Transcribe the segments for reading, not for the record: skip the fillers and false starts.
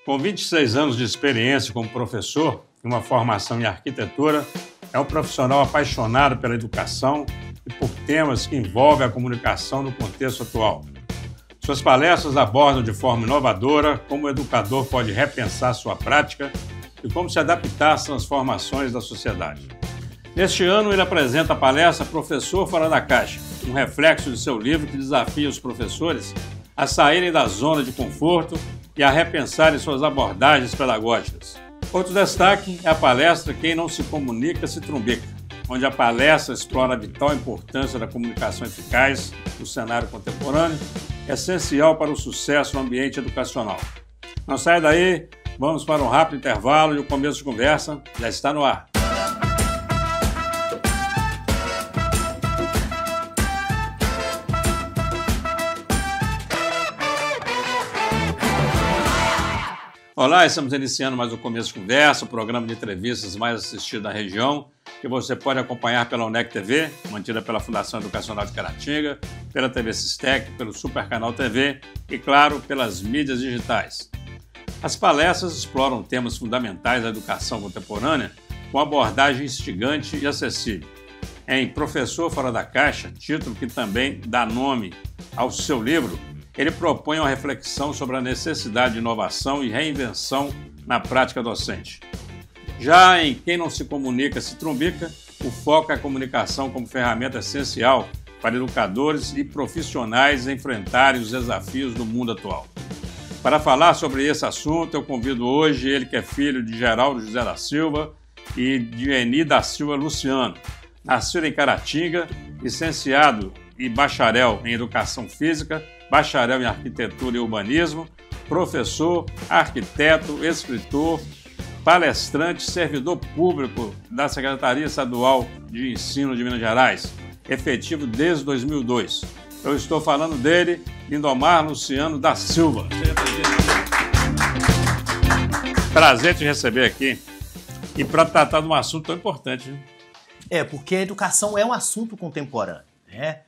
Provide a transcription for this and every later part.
Com 26 anos de experiência como professor e uma formação em arquitetura, é um profissional apaixonado pela educação e por temas que envolvem a comunicação no contexto atual. Suas palestras abordam de forma inovadora como o educador pode repensar sua prática e como se adaptar às transformações da sociedade. Neste ano, ele apresenta a palestra Professor Fora da Caixa, um reflexo de seu livro que desafia os professores a saírem da zona de conforto e a repensarem suas abordagens pedagógicas. Outro destaque é a palestra Quem não se comunica se trumbica, onde a palestra explora a vital importância da comunicação eficaz no cenário contemporâneo, essencial para o sucesso no ambiente educacional. Não saia daí, vamos para um rápido intervalo e o começo de conversa já está no ar. Olá, estamos iniciando mais um Começo de Conversa, o programa de entrevistas mais assistido da região, que você pode acompanhar pela UNEC TV, mantida pela Fundação Educacional de Caratinga, pela TV Sistec, pelo Super Canal TV e, claro, pelas mídias digitais. As palestras exploram temas fundamentais da educação contemporânea com abordagem instigante e acessível. Em Professor Fora da Caixa, título que também dá nome ao seu livro, ele propõe uma reflexão sobre a necessidade de inovação e reinvenção na prática docente. Já em Quem não se comunica se trumbica, o foco é a comunicação como ferramenta essencial para educadores e profissionais enfrentarem os desafios do mundo atual. Para falar sobre esse assunto, eu convido hoje ele que é filho de Geraldo José da Silva e de Eni da Silva Luciano, nascido em Caratinga, licenciado e bacharel em Educação Física, bacharel em Arquitetura e Urbanismo, professor, arquiteto, escritor, palestrante, servidor público da Secretaria Estadual de Ensino de Minas Gerais, efetivo desde 2002. Eu estou falando dele, Lindomar Luciano da Silva. Prazer te receber aqui e para tratar de um assunto tão importante. Né? Porque a educação é um assunto contemporâneo, né?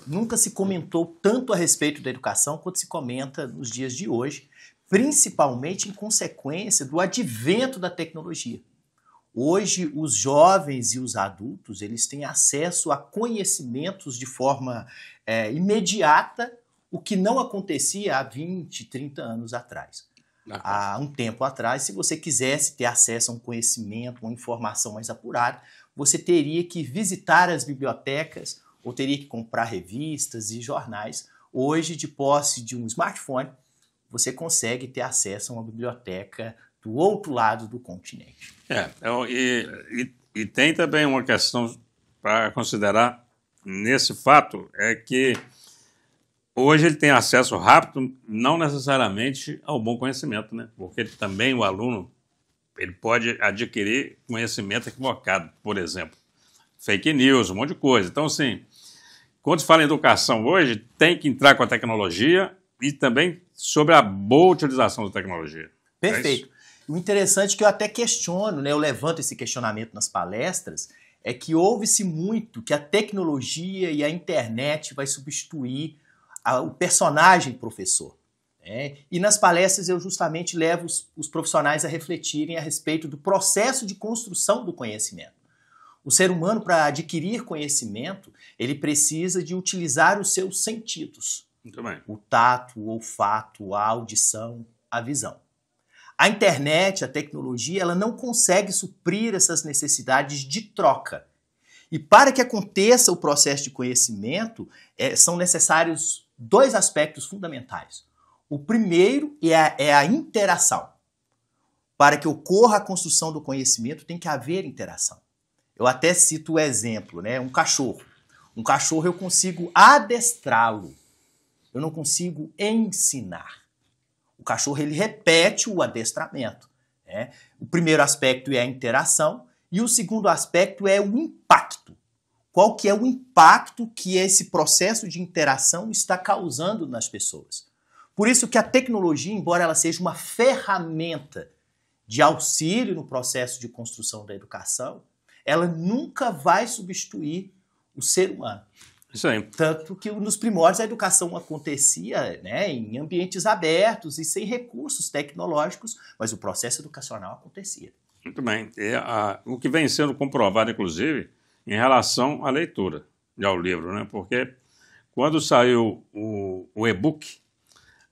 Nunca se comentou tanto a respeito da educação quanto se comenta nos dias de hoje, principalmente em consequência do advento da tecnologia. Hoje, os jovens e os adultos eles têm acesso a conhecimentos de forma imediata, o que não acontecia há 20, 30 anos atrás. Há um tempo atrás, se você quisesse ter acesso a um conhecimento, uma informação mais apurada, você teria que visitar as bibliotecas ou teria que comprar revistas e jornais. Hoje, de posse de um smartphone, você consegue ter acesso a uma biblioteca do outro lado do continente. E tem também uma questão para considerar nesse fato, é que hoje ele tem acesso rápido, não necessariamente ao bom conhecimento, né? Porque também o aluno ele pode adquirir conhecimento equivocado, por exemplo. Fake news, um monte de coisa. Então, assim, quando se fala em educação hoje, tem que entrar com a tecnologia e também sobre a boa utilização da tecnologia. Perfeito. O interessante é que eu até questiono, né, eu levanto esse questionamento nas palestras, é que ouve-se muito que a tecnologia e a internet vai substituir o personagem professor. Né? E nas palestras eu justamente levo os profissionais a refletirem a respeito do processo de construção do conhecimento. O ser humano, para adquirir conhecimento, ele precisa de utilizar os seus sentidos. Muito bem. O tato, o olfato, a audição, a visão. A internet, a tecnologia, ela não consegue suprir essas necessidades de troca. E para que aconteça o processo de conhecimento, são necessários dois aspectos fundamentais. O primeiro é a interação. Para que ocorra a construção do conhecimento, tem que haver interação. Eu até cito o exemplo, né? Um cachorro. Um cachorro eu consigo adestrá-lo. Eu não consigo ensinar. O cachorro ele repete o adestramento. Né? O primeiro aspecto é a interação e o segundo aspecto é o impacto. Qual que é o impacto que esse processo de interação está causando nas pessoas? Por isso que a tecnologia, embora ela seja uma ferramenta de auxílio no processo de construção da educação, ela nunca vai substituir o ser humano. Isso aí. Tanto que nos primórdios a educação acontecia, né, em ambientes abertos e sem recursos tecnológicos, mas o processo educacional acontecia. Muito bem. O que vem sendo comprovado, inclusive, em relação à leitura e ao livro, né? Porque quando saiu o e-book,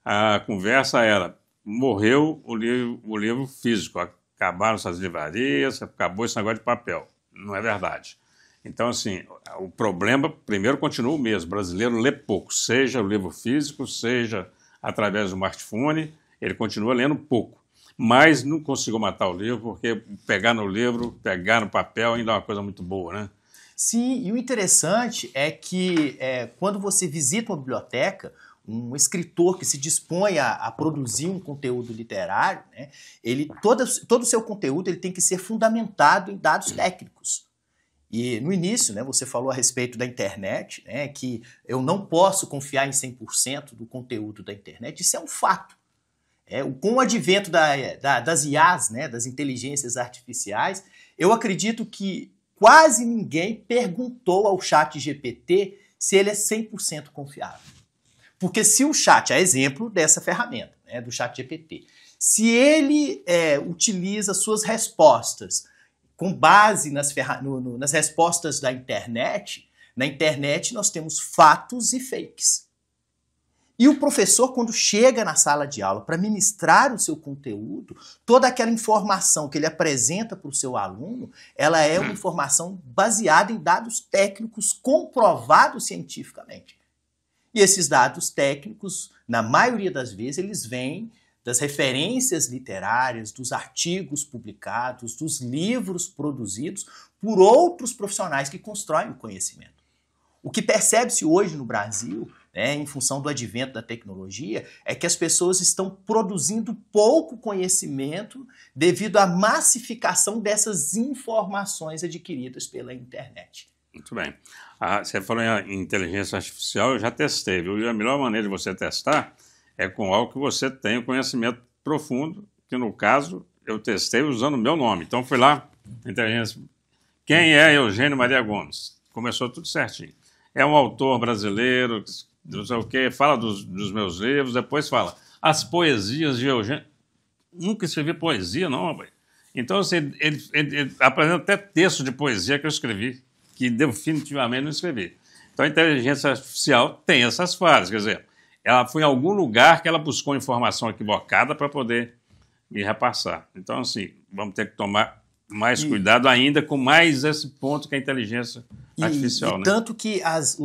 a conversa era: morreu o livro físico, acabaram essas livrarias, acabou esse negócio de papel. Não é verdade. Então, assim, o problema, primeiro, continua o mesmo. O brasileiro lê pouco, seja o livro físico, seja através do smartphone, ele continua lendo pouco. Mas não consigo matar o livro, porque pegar no livro, pegar no papel ainda é uma coisa muito boa, né? Sim, e o interessante é que quando você visita uma biblioteca, um escritor que se dispõe a produzir um conteúdo literário, né, todo o seu conteúdo ele tem que ser fundamentado em dados técnicos. E no início, né, você falou a respeito da internet, né, que eu não posso confiar em 100% do conteúdo da internet. Isso é um fato. Com o advento das IAs, né, das inteligências artificiais, eu acredito que quase ninguém perguntou ao ChatGPT se ele é 100% confiável. Porque se o chat, a exemplo dessa ferramenta, né, do ChatGPT, se ele utiliza suas respostas com base nas respostas da internet, na internet nós temos fatos e fakes. E o professor, quando chega na sala de aula para ministrar o seu conteúdo, toda aquela informação que ele apresenta para o seu aluno, ela é uma informação baseada em dados técnicos comprovados cientificamente. E esses dados técnicos, na maioria das vezes, eles vêm das referências literárias, dos artigos publicados, dos livros produzidos por outros profissionais que constroem o conhecimento. O que percebe-se hoje no Brasil, né, em função do advento da tecnologia, é que as pessoas estão produzindo pouco conhecimento devido à massificação dessas informações adquiridas pela internet. Muito bem. Você falou em inteligência artificial, eu já testei, viu? E a melhor maneira de você testar é com algo que você tem o conhecimento profundo, que no caso eu testei usando o meu nome. Então fui lá, inteligência. Quem é Eugênio Maria Gomes? Começou tudo certinho. É um autor brasileiro, não sei o quê, fala dos meus livros, depois fala as poesias de Eugênio. Nunca escrevi poesia, não, rapaz. Então, assim, ele apresenta até texto de poesia que eu escrevi, que definitivamente não escrevi. Então, a inteligência artificial tem essas fases, quer dizer, ela foi em algum lugar que ela buscou informação equivocada para poder me repassar. Então, assim, vamos ter que tomar mais cuidado ainda com mais esse ponto que é a inteligência artificial. Né? Tanto que as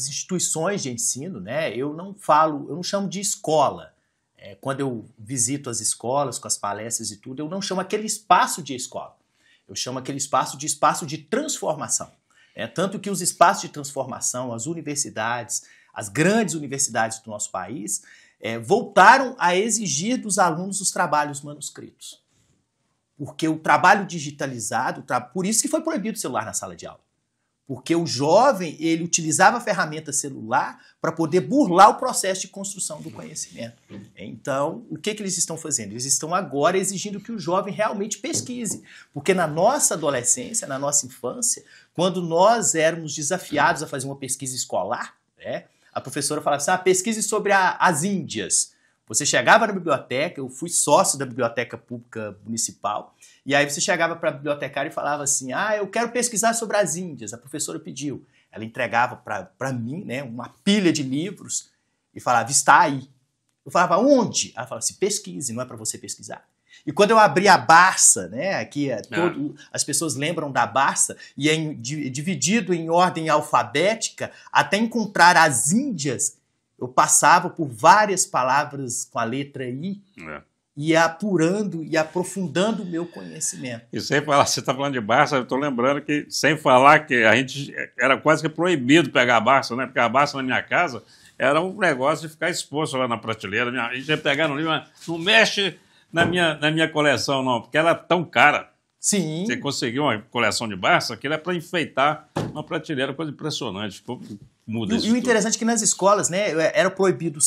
instituições de ensino, né, eu não chamo de escola. Quando eu visito as escolas com as palestras e tudo, eu não chamo aquele espaço de escola. Eu chamo aquele espaço de transformação. Tanto que os espaços de transformação, as universidades, as grandes universidades do nosso país, voltaram a exigir dos alunos os trabalhos manuscritos. Porque o trabalho digitalizado, por isso que foi proibido o celular na sala de aula. Porque o jovem, ele utilizava a ferramenta celular para poder burlar o processo de construção do conhecimento. Então, o que eles estão fazendo? Eles estão agora exigindo que o jovem realmente pesquise. Porque na nossa adolescência, na nossa infância, quando nós éramos desafiados a fazer uma pesquisa escolar, a professora falava assim, pesquise sobre as Índias. Você chegava na biblioteca, eu fui sócio da Biblioteca Pública Municipal, e aí você chegava para a bibliotecária e falava assim, eu quero pesquisar sobre as Índias. A professora pediu. Ela entregava para mim, né, uma pilha de livros e falava, está aí. Eu falava, onde? Ela falava assim, pesquise, não é para você pesquisar. E quando eu abri a Barça, né, aqui as pessoas lembram da Barça, e é dividido em ordem alfabética, até encontrar as Índias, eu passava por várias palavras com a letra I, e ia apurando e aprofundando o meu conhecimento. E sem falar, você está falando de Barça, eu estou lembrando que, sem falar que a gente era quase que proibido pegar a Barça, né? Porque a Barça na minha casa era um negócio de ficar exposto lá na prateleira. A gente ia pegar no livro, mas não mexe na minha coleção, não, porque ela é tão cara. Sim. Você conseguiu uma coleção de Barça, que era para enfeitar uma prateleira, coisa impressionante. Ficou muda isso E o interessante é que nas escolas, né, era proibido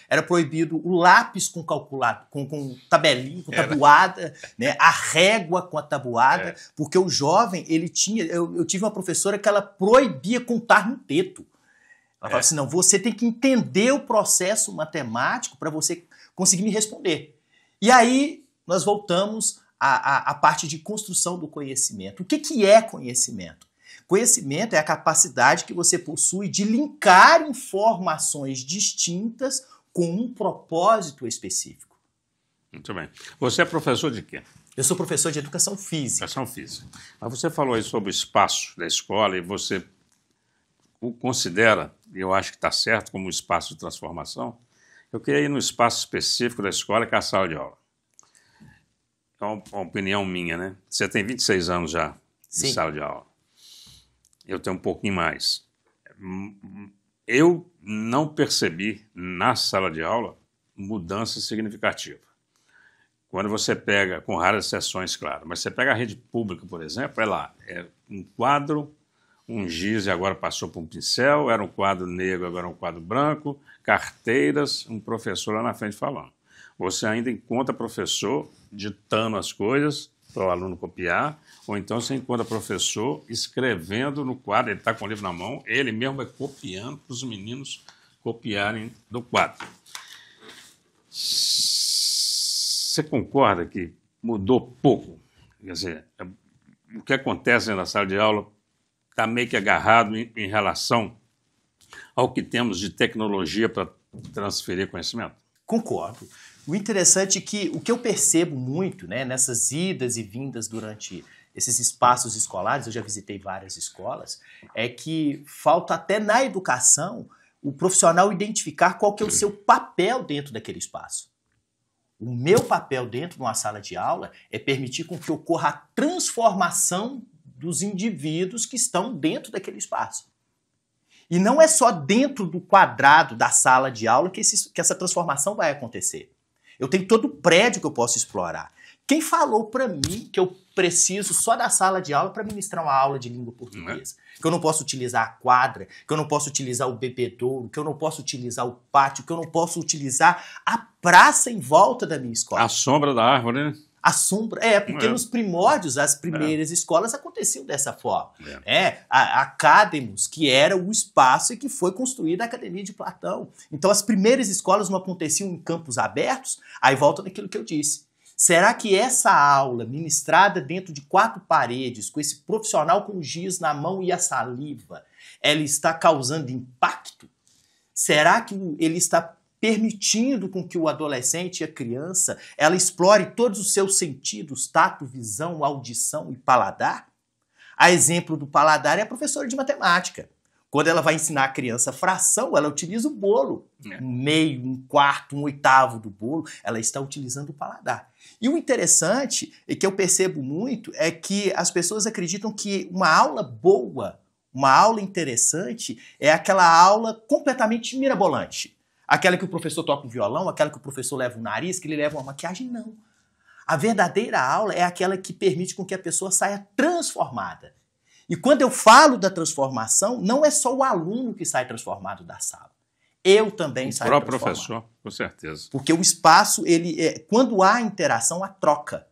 era proibido o lápis com calculado, com tabelinha, com tabuada, né, a régua com a tabuada, porque o jovem, ele tinha... Eu tive uma professora que ela proibia contar no teto. Ela falava assim, não, você tem que entender o processo matemático para você conseguir me responder. E aí nós voltamos à parte de construção do conhecimento. O que é conhecimento? Conhecimento é a capacidade que você possui de linkar informações distintas com um propósito específico. Muito bem. Você é professor de quê? Eu sou professor de educação física. Educação física. Mas você falou aí sobre o espaço da escola e você o considera, e eu acho que está certo, como um espaço de transformação. Eu queria ir no espaço específico da escola, que é a sala de aula. É uma opinião minha, né? Você tem 26 anos já de sala de aula. Eu tenho um pouquinho mais. Eu não percebi na sala de aula mudança significativa. Quando você pega, com raras exceções, claro, mas você pega a rede pública, por exemplo, é um quadro, um giz e agora passou para um pincel, era um quadro negro, agora é um quadro branco, carteiras, um professor lá na frente falando. Você ainda encontra professor ditando as coisas para o aluno copiar, ou então você encontra professor escrevendo no quadro, ele está com o livro na mão, ele mesmo vai copiando para os meninos copiarem do quadro. Você concorda que mudou pouco? Quer dizer, o que acontece na sala de aula está meio que agarrado em relação ao que temos de tecnologia para transferir conhecimento? Concordo. O interessante é que o que eu percebo muito, né, nessas idas e vindas durante esses espaços escolares, eu já visitei várias escolas, é que falta até na educação o profissional identificar qual que é o seu papel dentro daquele espaço. O meu papel dentro de uma sala de aula é permitir com que ocorra a transformação dos indivíduos que estão dentro daquele espaço. E não é só dentro do quadrado da sala de aula que essa transformação vai acontecer. Eu tenho todo o prédio que eu posso explorar. Quem falou para mim que eu preciso só da sala de aula para ministrar uma aula de língua portuguesa? Que eu não posso utilizar a quadra, que eu não posso utilizar o bebedouro, que eu não posso utilizar o pátio, que eu não posso utilizar a praça em volta da minha escola. A sombra da árvore, né? A sombra, porque nos primórdios, as primeiras escolas aconteciam dessa forma. A Academos, que era o espaço em que foi construída a Academia de Platão. Então as primeiras escolas não aconteciam em campos abertos, aí volta naquilo que eu disse. Será que essa aula, ministrada dentro de 4 paredes, com esse profissional com o giz na mão e a saliva, ela está causando impacto? Será que ele está permitindo com que o adolescente e a criança ela explore todos os seus sentidos, tato, visão, audição e paladar? A exemplo do paladar é a professora de matemática. Quando ela vai ensinar a criança fração, ela utiliza o bolo. Um meio, um quarto, um oitavo do bolo, ela está utilizando o paladar. E o interessante, e que eu percebo muito, é que as pessoas acreditam que uma aula boa, uma aula interessante, é aquela aula completamente mirabolante. Aquela que o professor toca um violão, aquela que o professor leva um nariz, que ele leva uma maquiagem, não. A verdadeira aula é aquela que permite com que a pessoa saia transformada. E quando eu falo da transformação, não é só o aluno que sai transformado da sala. Eu também saio transformado. O próprio professor, com certeza. Porque o espaço, quando há interação, há troca.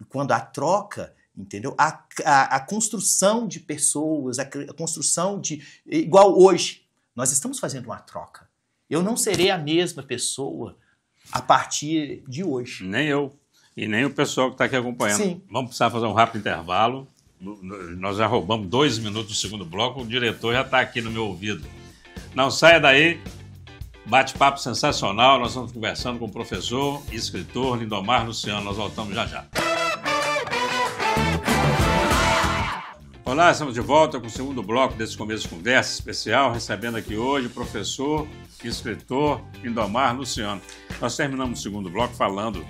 E quando há troca, entendeu? A construção de pessoas, a construção de... Igual hoje, nós estamos fazendo uma troca. Eu não serei a mesma pessoa a partir de hoje. Nem eu. E nem o pessoal que está aqui acompanhando. Sim. Vamos precisar fazer um rápido intervalo. Nós já roubamos 2 minutos do segundo bloco. O diretor já está aqui no meu ouvido. Não saia daí. Bate-papo sensacional. Nós estamos conversando com o professor e escritor Lindomar Luciano. Nós voltamos já já. Olá, estamos de volta com o segundo bloco desse começo de conversa especial, recebendo aqui hoje o professor e escritor Lindomar Luciano. Nós terminamos o segundo bloco falando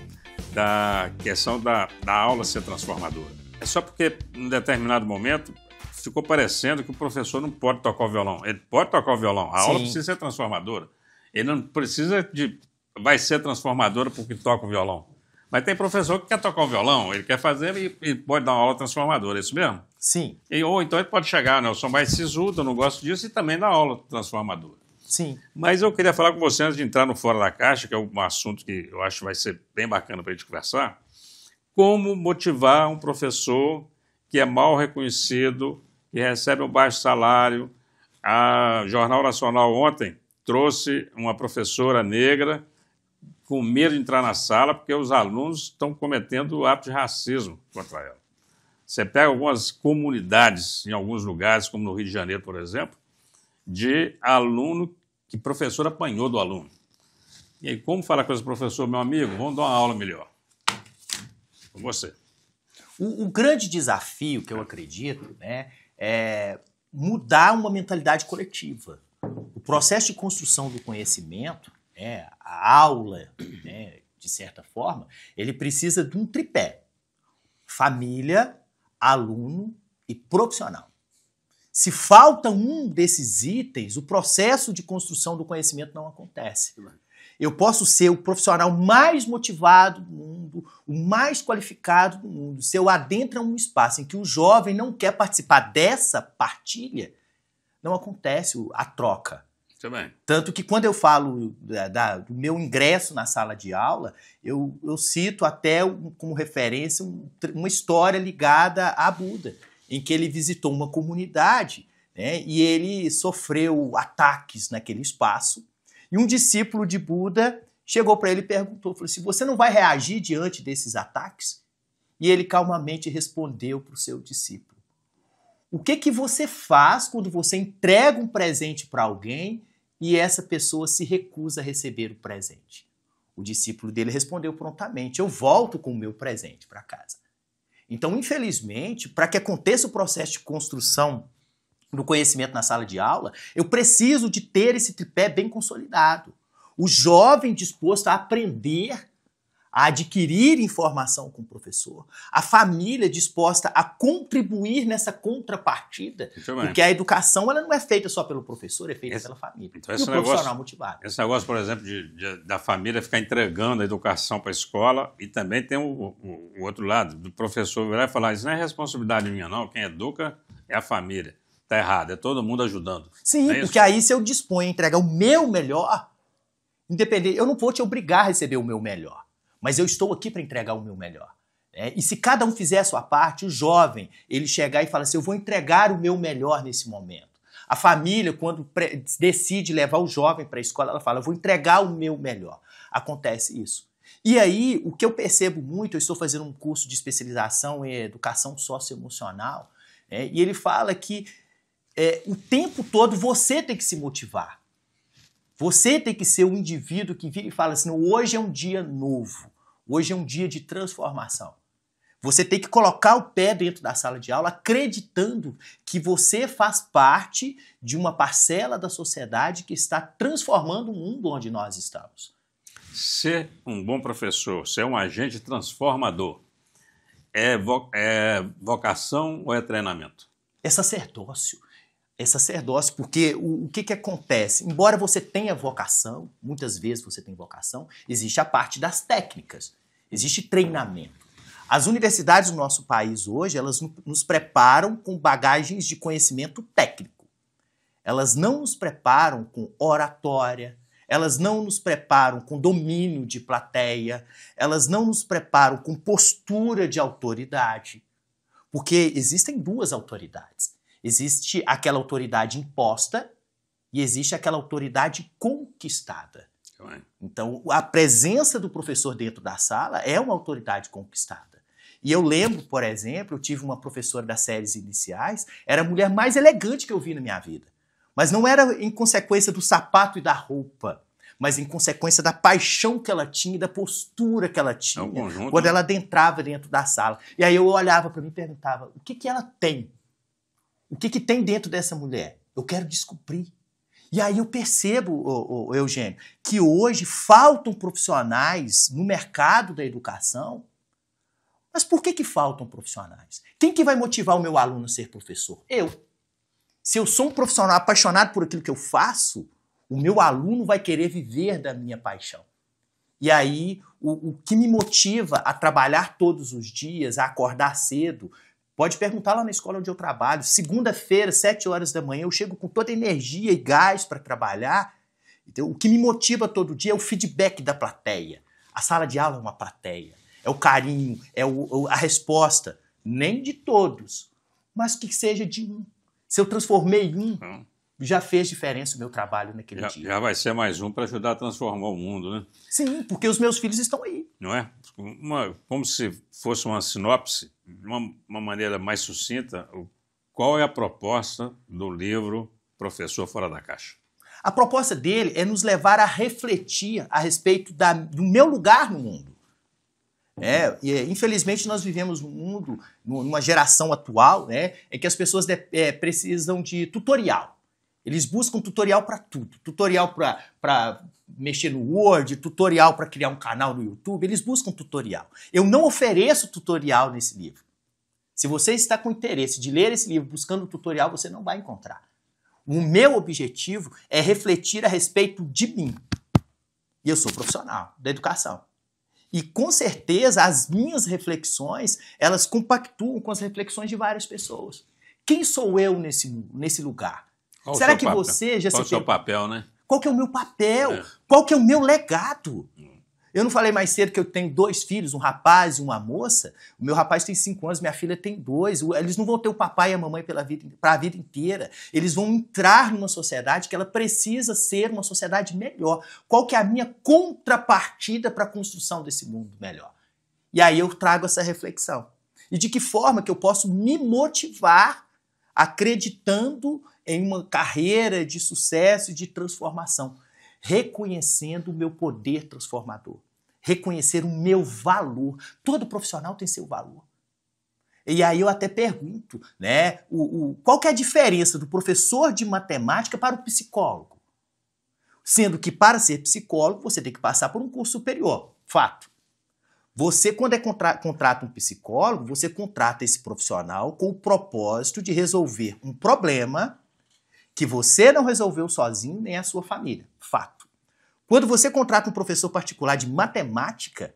da questão da aula ser transformadora. É só porque, em determinado momento, ficou parecendo que o professor não pode tocar o violão. Ele pode tocar o violão, a aula precisa ser transformadora. Ele não precisa vai ser transformadora porque toca o violão. Mas tem professor que quer tocar o violão, ele quer fazer e pode dar uma aula transformadora, é isso mesmo? Sim. Ou então ele pode chegar, né? Eu sou mais sisudo, eu não gosto disso, e também dar aula transformadora. Sim. Mas eu queria falar com você antes de entrar no Fora da Caixa, que é um assunto que eu acho que vai ser bem bacana para a gente conversar. Como motivar um professor que é mal reconhecido, que recebe um baixo salário. A Jornal Nacional ontem trouxe uma professora negra com medo de entrar na sala porque os alunos estão cometendo atos de racismo contra ela. Você pega algumas comunidades em alguns lugares, como no Rio de Janeiro, por exemplo, de aluno que professor apanhou do aluno. E aí, como falar com esse professor, meu amigo? Vamos dar uma aula melhor. Com você. O grande desafio que eu acredito, né, é mudar uma mentalidade coletiva. O processo de construção do conhecimento, né, a aula, né, de certa forma, ele precisa de um tripé: família, aluno e profissional. Se falta um desses itens, o processo de construção do conhecimento não acontece. Eu posso ser o profissional mais motivado do mundo, o mais qualificado do mundo. Se eu adentro um espaço em que o jovem não quer participar dessa partilha, não acontece a troca. Também. Tanto que quando eu falo do meu ingresso na sala de aula, eu cito até como referência uma história ligada a Buda, em que ele visitou uma comunidade, né, e ele sofreu ataques naquele espaço. E um discípulo de Buda chegou para ele e perguntou, falou assim: você não vai reagir diante desses ataques? E ele calmamente respondeu para o seu discípulo: o que você faz quando você entrega um presente para alguém e essa pessoa se recusa a receber o presente? O discípulo dele respondeu prontamente: eu volto com o meu presente para casa. Então, infelizmente, para que aconteça o processo de construção do conhecimento na sala de aula, eu preciso de ter esse tripé bem consolidado. O jovem disposto a aprender, a adquirir informação com o professor, a família disposta a contribuir nessa contrapartida, porque a educação ela não é feita só pelo professor, é feita pela família. Então, e o profissional motivado. Esse negócio, por exemplo, da família ficar entregando a educação para a escola, e também tem o outro lado, do professor virar e falar: isso não é responsabilidade minha não, quem educa é a família. Está errado, é todo mundo ajudando. Sim, porque aí se eu disponho a entregar o meu melhor, independente, eu não vou te obrigar a receber o meu melhor, mas eu estou aqui para entregar o meu melhor. E se cada um fizer a sua parte, o jovem, ele chegar e falar assim: eu vou entregar o meu melhor nesse momento. A família, quando decide levar o jovem para a escola, ela fala: eu vou entregar o meu melhor. Acontece isso. E aí, o que eu percebo muito, eu estou fazendo um curso de especialização em educação socioemocional, e ele fala que o tempo todo você tem que se motivar. Você tem que ser um indivíduo que vira e fala assim: hoje é um dia novo, hoje é um dia de transformação. Você tem que colocar o pé dentro da sala de aula acreditando que você faz parte de uma parcela da sociedade que está transformando o mundo onde nós estamos. Ser um bom professor, ser um agente transformador, é vocação ou é treinamento? É sacerdócio. É sacerdócio, porque o que acontece? Embora você tenha vocação, muitas vezes você tem vocação, existe a parte das técnicas, existe treinamento. As universidades do nosso país hoje, elas nos preparam com bagagens de conhecimento técnico. Elas não nos preparam com oratória, elas não nos preparam com domínio de plateia, elas não nos preparam com postura de autoridade, porque existem duas autoridades. Existe aquela autoridade imposta e existe aquela autoridade conquistada. Então, a presença do professor dentro da sala é uma autoridade conquistada. E eu lembro, por exemplo, eu tive uma professora das séries iniciais, era a mulher mais elegante que eu vi na minha vida. Mas não era em consequência do sapato e da roupa, mas em consequência da paixão que ela tinha e da postura que ela tinha quando ela adentrava dentro da sala. E aí eu olhava para mim e perguntava: o que ela tem? O que tem dentro dessa mulher? Eu quero descobrir. E aí eu percebo, Eugênio, que hoje faltam profissionais no mercado da educação. Mas por que faltam profissionais? Quem que vai motivar o meu aluno a ser professor? Eu. Se eu sou um profissional apaixonado por aquilo que eu faço, o meu aluno vai querer viver da minha paixão. E aí, o que me motiva a trabalhar todos os dias, a acordar cedo, pode perguntar lá na escola onde eu trabalho. Segunda-feira, 7 horas da manhã, eu chego com toda a energia e gás para trabalhar. Então, o que me motiva todo dia é o feedback da plateia. A sala de aula é uma plateia. É o carinho, é a resposta. Nem de todos, mas que seja de um. Se eu transformei um, já fez diferença o meu trabalho naquele dia. Já vai ser mais um para ajudar a transformar o mundo, né? Sim, porque os meus filhos estão aí. Não é? Como se fosse uma sinopse, de uma maneira mais sucinta, qual é a proposta do livro Professor Fora da Caixa? A proposta dele é nos levar a refletir a respeito do meu lugar no mundo. Infelizmente nós vivemos num mundo, numa geração atual, né, em que as pessoas precisam de tutorial. Eles buscam tutorial para tudo. Tutorial para mexer no Word, tutorial para criar um canal no YouTube. Eles buscam tutorial. Eu não ofereço tutorial nesse livro. Se você está com interesse de ler esse livro buscando tutorial, você não vai encontrar. O meu objetivo é refletir a respeito de mim. E eu sou profissional da educação. E com certeza as minhas reflexões, elas compactuam com as reflexões de várias pessoas. Quem sou eu nesse lugar? Será que você já se... Qual é o seu papel, né? Qual que é o meu papel? Qual que é o meu legado? Eu não falei mais cedo que eu tenho 2 filhos, um rapaz e uma moça? O meu rapaz tem 5 anos, minha filha tem 2. Eles não vão ter o papai e a mamãe para a vida inteira. Eles vão entrar numa sociedade que ela precisa ser uma sociedade melhor. Qual que é a minha contrapartida para a construção desse mundo melhor? E aí eu trago essa reflexão. E de que forma que eu posso me motivar acreditando em uma carreira de sucesso e de transformação, reconhecendo o meu poder transformador, reconhecer o meu valor. Todo profissional tem seu valor. E aí eu até pergunto, né, qual que é a diferença do professor de matemática para o psicólogo? Sendo que para ser psicólogo você tem que passar por um curso superior, fato. Você, quando contrata um psicólogo, você contrata esse profissional com o propósito de resolver um problema que você não resolveu sozinho, nem a sua família. Fato. Quando você contrata um professor particular de matemática,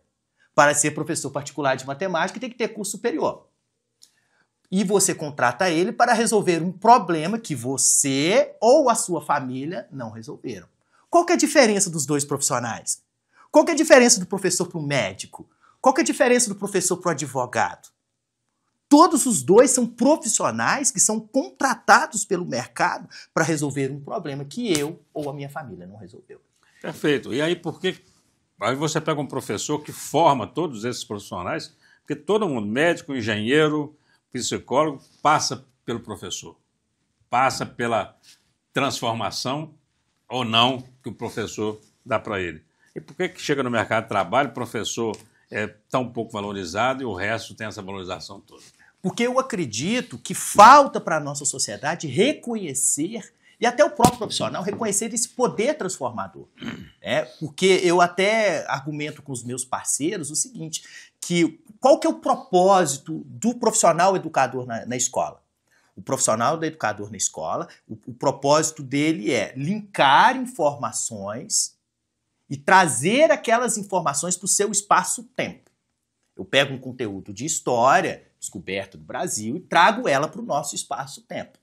para ser professor particular de matemática, tem que ter curso superior. E você contrata ele para resolver um problema que você ou a sua família não resolveram. Qual que é a diferença dos dois profissionais? Qual que é a diferença do professor para o médico? Qual que é a diferença do professor para o advogado? Todos os dois são profissionais que são contratados pelo mercado para resolver um problema que eu ou a minha família não resolveu. Perfeito. E aí, por que... Aí você pega um professor que forma todos esses profissionais, porque todo mundo, médico, engenheiro, psicólogo, passa pelo professor. Passa pela transformação ou não que o professor dá para ele. E por que chega no mercado de trabalho, o professor é tão pouco valorizado e o resto tem essa valorização toda? Porque eu acredito que falta para a nossa sociedade reconhecer, e até o próprio profissional, reconhecer esse poder transformador. Porque eu até argumento com os meus parceiros o seguinte, que qual que é o propósito do profissional educador na escola? O profissional do educador na escola, o propósito dele é linkar informações e trazer aquelas informações para o seu espaço-tempo. Eu pego um conteúdo de história, descoberta do Brasil, e trago ela para o nosso espaço-tempo.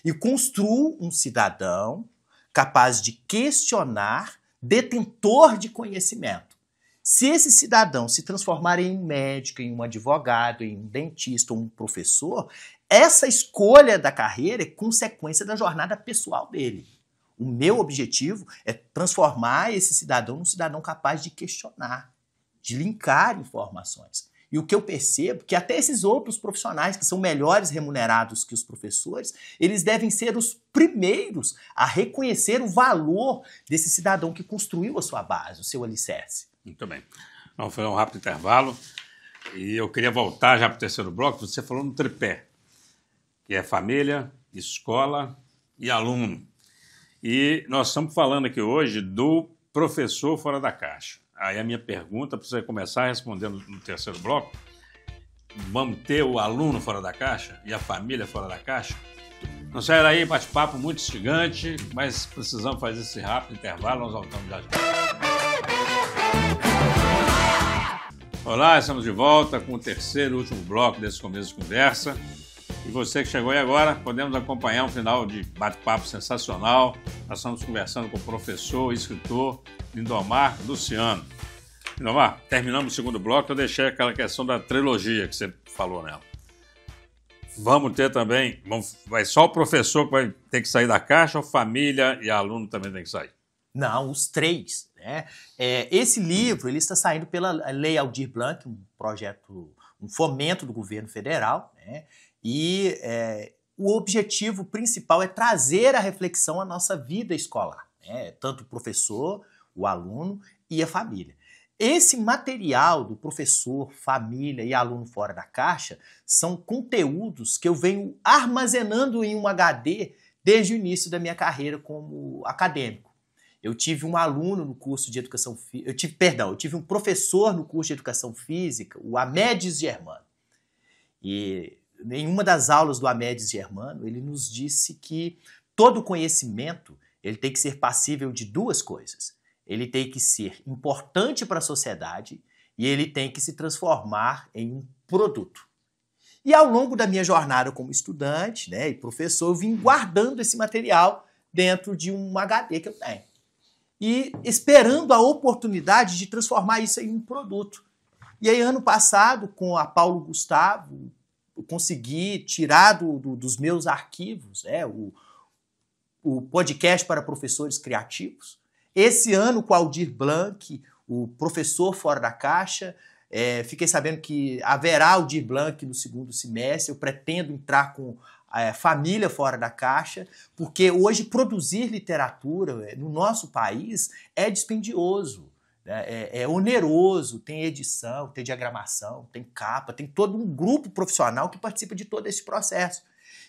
E construo um cidadão capaz de questionar, detentor de conhecimento. Se esse cidadão se transformar em um médico, em um advogado, em um dentista ou um professor, essa escolha da carreira é consequência da jornada pessoal dele. O meu objetivo é transformar esse cidadão num cidadão capaz de questionar, de linkar informações. E o que eu percebo é que até esses outros profissionais que são melhores remunerados que os professores, eles devem ser os primeiros a reconhecer o valor desse cidadão que construiu a sua base, o seu alicerce. Muito bem. Vamos fazer um rápido intervalo. E eu queria voltar já para o terceiro bloco. Você falou no tripé, que é família, escola e aluno. E nós estamos falando aqui hoje do professor fora da caixa. Aí a minha pergunta, para você começar respondendo no terceiro bloco, vamos ter o aluno fora da caixa e a família fora da caixa? Não sai daí, bate-papo muito instigante, mas precisamos fazer esse rápido intervalo, nós voltamos já já. Olá, estamos de volta com o terceiro e último bloco desse começo de conversa. E você que chegou aí agora, podemos acompanhar um final de bate-papo sensacional. Nós estamos conversando com o professor e escritor Lindomar Luciano. Lindomar, terminamos o segundo bloco, eu deixei aquela questão da trilogia que você falou nela. Vamos ter também, vai só o professor que vai ter que sair da caixa ou família e aluno também tem que sair? Não, os três. Né? Esse livro ele está saindo pela Lei Aldir Blanc, um projeto, um fomento do governo federal, né? E o objetivo principal é trazer a reflexão à nossa vida escolar, né? Tanto o professor, o aluno e a família. Esse material do professor, família e aluno fora da caixa são conteúdos que eu venho armazenando em um HD desde o início da minha carreira como acadêmico. Eu tive um aluno no curso de educação física, eu tive um professor no curso de educação física, o Amédes Germano. E em uma das aulas do Amédes Germano, ele nos disse que todo conhecimento ele tem que ser passível de duas coisas. Ele tem que ser importante para a sociedade e ele tem que se transformar em um produto. E ao longo da minha jornada como estudante, né, e professor, eu vim guardando esse material dentro de um HD que eu tenho. E esperando a oportunidade de transformar isso em um produto. E aí, ano passado, com a Paulo Gustavo, eu consegui tirar dos meus arquivos, né, o podcast para professores criativos. Esse ano, com Aldir Blanc, o professor fora da caixa, fiquei sabendo que haverá Aldir Blanc no segundo semestre. Eu pretendo entrar com família fora da caixa, porque hoje produzir literatura no nosso país é dispendioso, né? É oneroso, tem edição, tem diagramação, tem capa, tem todo um grupo profissional que participa de todo esse processo.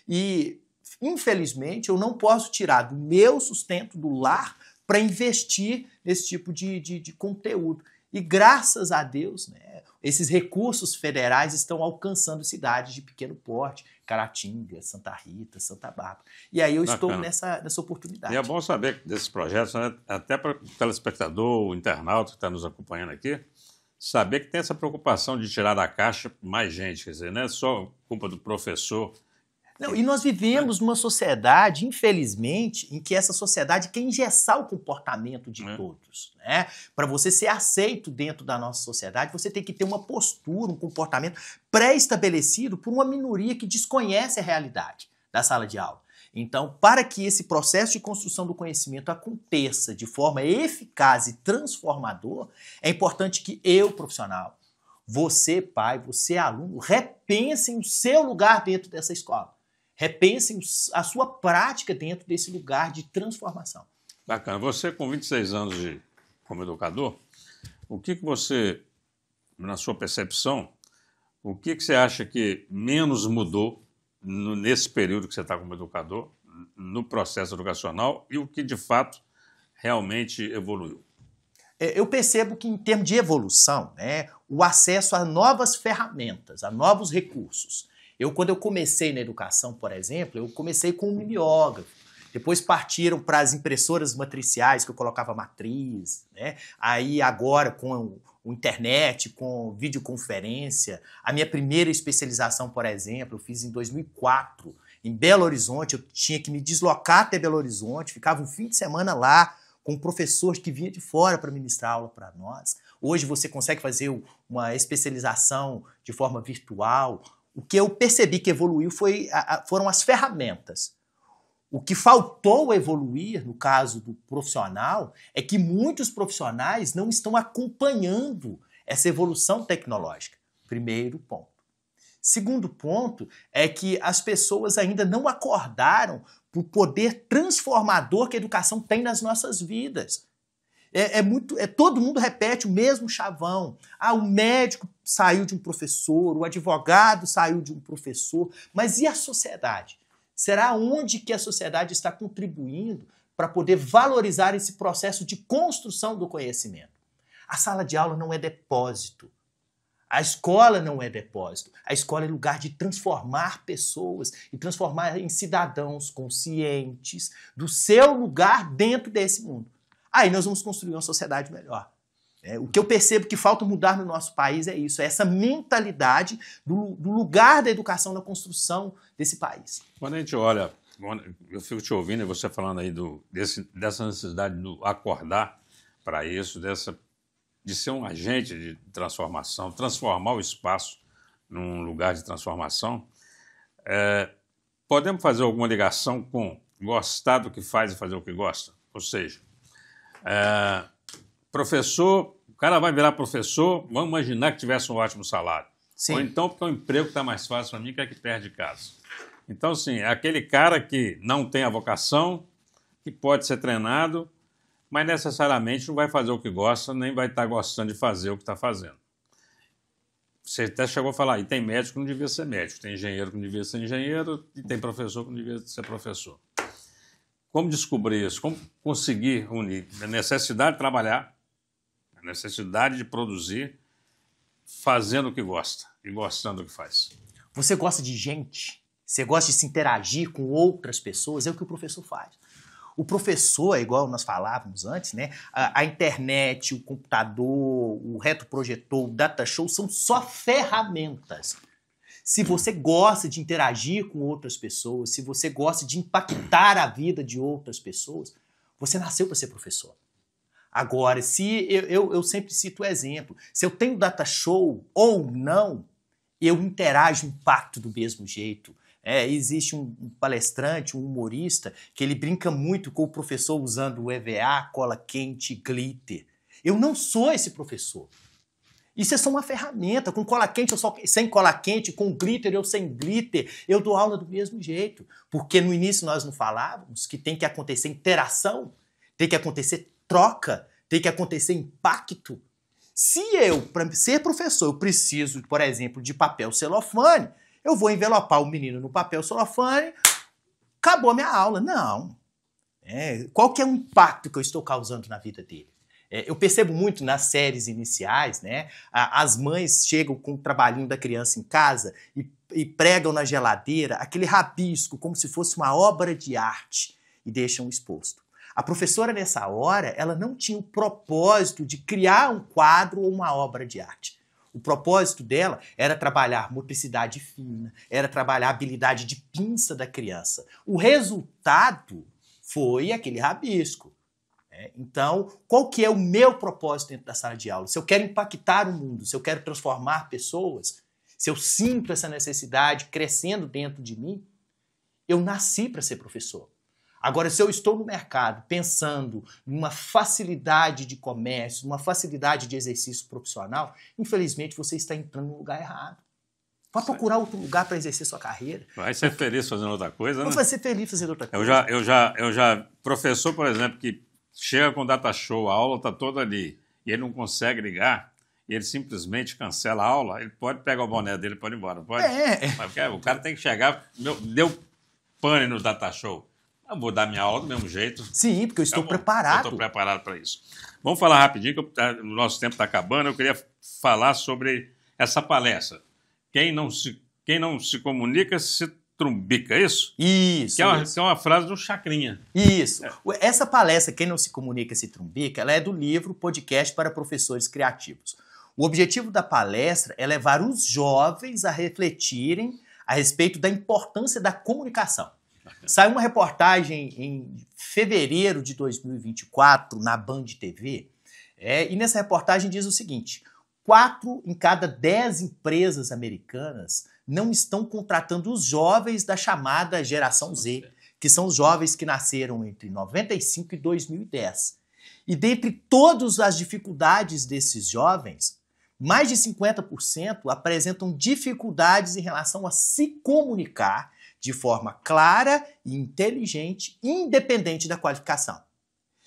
E, infelizmente, eu não posso tirar do meu sustento do lar para investir nesse tipo de conteúdo. E graças a Deus, né, esses recursos federais estão alcançando cidades de pequeno porte, Caratinga, Santa Rita, Santa Bárbara. E aí eu estou nessa oportunidade. E é bom saber desses projetos, né, até para o telespectador, o internauta que está nos acompanhando aqui, saber que tem essa preocupação de tirar da caixa mais gente, quer dizer, não é só culpa do professor. Não, e nós vivemos numa sociedade, infelizmente, em que essa sociedade quer engessar o comportamento de todos. Né? Para você ser aceito dentro da nossa sociedade, você tem que ter uma postura, um comportamento pré-estabelecido por uma minoria que desconhece a realidade da sala de aula. Então, para que esse processo de construção do conhecimento aconteça de forma eficaz e transformador, é importante que eu, profissional, você, pai, você, aluno, repensem o seu lugar dentro dessa escola. Repensem a sua prática dentro desse lugar de transformação. Bacana. Você, com 26 anos como educador, o que você, na sua percepção, o que você acha que menos mudou nesse período que você está como educador, no processo educacional, e o que, de fato, realmente evoluiu? Eu percebo que, em termos de evolução, né, o acesso a novas ferramentas, a novos recursos. Quando eu comecei na educação, por exemplo, eu comecei com um mimeógrafo. Depois partiram para as impressoras matriciais, que eu colocava matriz. Né? Aí agora, com a internet, com videoconferência. A minha primeira especialização, por exemplo, eu fiz em 2004. Em Belo Horizonte, eu tinha que me deslocar até Belo Horizonte, ficava um fim de semana lá, com um professor que vinha de fora para ministrar aula para nós. Hoje você consegue fazer uma especialização de forma virtual. O que eu percebi que evoluiu foram as ferramentas. O que faltou evoluir, no caso do profissional, é que muitos profissionais não estão acompanhando essa evolução tecnológica. Primeiro ponto. Segundo ponto é que as pessoas ainda não acordaram para o poder transformador que a educação tem nas nossas vidas. Todo mundo repete o mesmo chavão. O médico saiu de um professor, o advogado saiu de um professor, mas e a sociedade? Será onde que a sociedade está contribuindo para poder valorizar esse processo de construção do conhecimento? A sala de aula não é depósito. A escola não é depósito. A escola é lugar de transformar pessoas e transformar em cidadãos conscientes do seu lugar dentro desse mundo. Aí nós vamos construir uma sociedade melhor. O que eu percebo que falta mudar no nosso país é isso, é essa mentalidade do lugar da educação na construção desse país. Quando a gente olha, eu fico te ouvindo e você falando aí dessa necessidade de acordar para isso, de ser um agente de transformação, transformar o espaço num lugar de transformação, podemos fazer alguma ligação com gostar do que faz e fazer o que gosta? Ou seja, professor, o cara vai virar professor, vamos imaginar que tivesse um ótimo salário. Sim. Ou então porque o emprego está mais fácil para mim, que é que perde casa. Então, sim, é aquele cara que não tem a vocação, que pode ser treinado, mas necessariamente não vai fazer o que gosta, nem vai estar gostando de fazer o que está fazendo. Você até chegou a falar, e tem médico que não devia ser médico, tem engenheiro que não devia ser engenheiro, e tem professor que não devia ser professor. Como descobrir isso? Como conseguir unir a necessidade de trabalhar, a necessidade de produzir, fazendo o que gosta e gostando do que faz? Você gosta de gente? Você gosta de se interagir com outras pessoas? É o que o professor faz. O professor, igual nós falávamos antes, né? A internet, o computador, o retroprojetor, o data show são só ferramentas. Se você gosta de interagir com outras pessoas, se você gosta de impactar a vida de outras pessoas, você nasceu para ser professor. Agora, se eu sempre cito o exemplo, se eu tenho data show ou não, eu interajo, impacto do mesmo jeito. Existe um palestrante, um humorista, que ele brinca muito com o professor usando o EVA, cola quente, glitter. Eu não sou esse professor. Isso é só uma ferramenta. Com cola quente, eu só sem cola quente, com glitter, eu sem glitter, eu dou aula do mesmo jeito. Porque no início nós não falávamos que tem que acontecer interação, tem que acontecer troca, tem que acontecer impacto. Se eu, para ser professor, eu preciso, por exemplo, de papel celofane, eu vou envelopar o menino no papel celofane, acabou a minha aula. Não. Qual que é o impacto que eu estou causando na vida dele? Eu percebo muito nas séries iniciais, né? As mães chegam com o trabalhinho da criança em casa e pregam na geladeira aquele rabisco como se fosse uma obra de arte e deixam exposto. A professora, nessa hora, ela não tinha o propósito de criar um quadro ou uma obra de arte. O propósito dela era trabalhar motricidade fina, era trabalhar a habilidade de pinça da criança. O resultado foi aquele rabisco. Então, qual que é o meu propósito dentro da sala de aula? Se eu quero impactar o mundo, se eu quero transformar pessoas, se eu sinto essa necessidade crescendo dentro de mim, eu nasci para ser professor. Agora, se eu estou no mercado pensando numa facilidade de comércio, numa facilidade de exercício profissional, infelizmente você está entrando no lugar errado. Vai procurar outro lugar para exercer sua carreira. Vai ser feliz fazendo outra coisa, né? Vai ser feliz fazendo outra coisa. Eu já professor, por exemplo, que chega com data show, a aula está toda ali, e ele não consegue ligar, e ele simplesmente cancela a aula, ele pode pegar o boné dele e pode ir embora, pode? Mas o cara tem que chegar, deu pane no data show. Eu vou dar minha aula do mesmo jeito. Sim, porque eu estou preparado. Eu estou preparado para isso. Vamos falar rapidinho, que o nosso tempo está acabando. Eu queria falar sobre essa palestra. Quem não se comunica se trumbica, é isso? Isso. Que é uma frase do Chacrinha. Isso. Essa palestra, Quem Não Se Comunica Se Trumbica, ela é do livro Podcast para Professores Criativos. O objetivo da palestra é levar os jovens a refletirem a respeito da importância da comunicação. Saiu uma reportagem em fevereiro de 2024 na Band TV, e nessa reportagem diz o seguinte: 4 em cada 10 empresas americanas não estão contratando os jovens da chamada geração Z, que são os jovens que nasceram entre 95 e 2010. E dentre todas as dificuldades desses jovens, mais de 50% apresentam dificuldades em relação a se comunicar de forma clara e inteligente, independente da qualificação.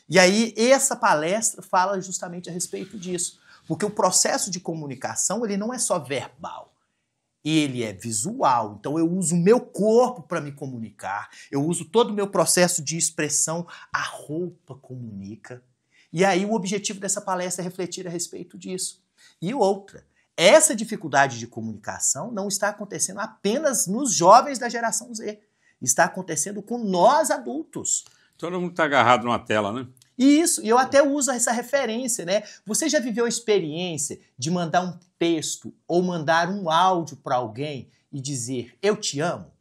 E aí, essa palestra fala justamente a respeito disso. Porque o processo de comunicação, ele não é só verbal. Ele é visual. Então, eu uso o meu corpo para me comunicar. Eu uso todo o meu processo de expressão. A roupa comunica. E aí, o objetivo dessa palestra é refletir a respeito disso. E outra, essa dificuldade de comunicação não está acontecendo apenas nos jovens da geração Z. Está acontecendo com nós adultos. Todo mundo está agarrado numa tela, né? Isso, e eu até uso essa referência, né? Você já viveu a experiência de mandar um texto ou mandar um áudio para alguém e dizer, eu te amo?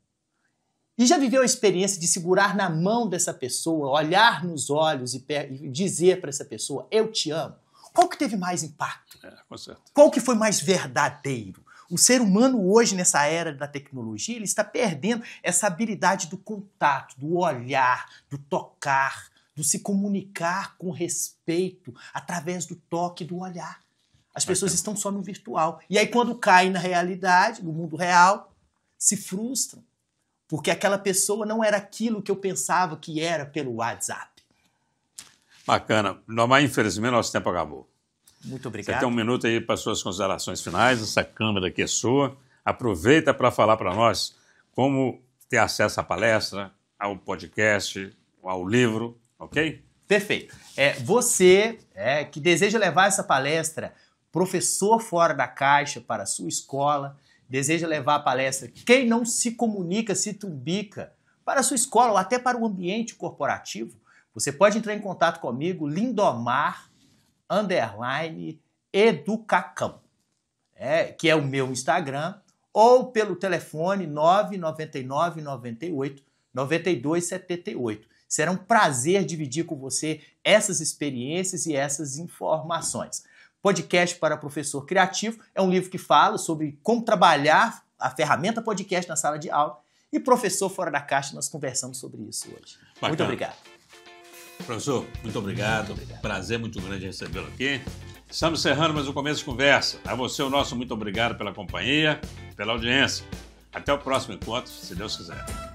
E já viveu a experiência de segurar na mão dessa pessoa, olhar nos olhos e dizer para essa pessoa, eu te amo? Qual que teve mais impacto? Com certeza. Qual que foi mais verdadeiro? O ser humano hoje, nessa era da tecnologia, ele está perdendo essa habilidade do contato, do olhar, do tocar, do se comunicar com respeito através do toque e do olhar. As pessoas estão só no virtual. E aí, quando caem na realidade, no mundo real, se frustram. Porque aquela pessoa não era aquilo que eu pensava que era pelo WhatsApp. Bacana. Mas, infelizmente, nosso tempo acabou. Muito obrigado. Você tem um minuto aí para suas considerações finais. Essa câmera aqui é sua. Aproveita para falar para nós como ter acesso à palestra, ao podcast, ao livro, ok? Perfeito. Você que deseja levar essa palestra Professor Fora da Caixa para a sua escola, deseja levar a palestra Quem Não Se Comunica Se Trubica para a sua escola ou até para o ambiente corporativo, você pode entrar em contato comigo, Lindomar_Educacão, que é o meu Instagram, ou pelo telefone 999 98 9278. Será um prazer dividir com você essas experiências e essas informações. Podcast para Professor Criativo é um livro que fala sobre como trabalhar a ferramenta podcast na sala de aula. E Professor Fora da Caixa, nós conversamos sobre isso hoje. Bacana. Muito obrigado. Professor, muito obrigado. Prazer muito grande recebê-lo aqui. Estamos encerrando mais um Começo de Conversa. A você, o nosso muito obrigado pela companhia, pela audiência. Até o próximo encontro, se Deus quiser.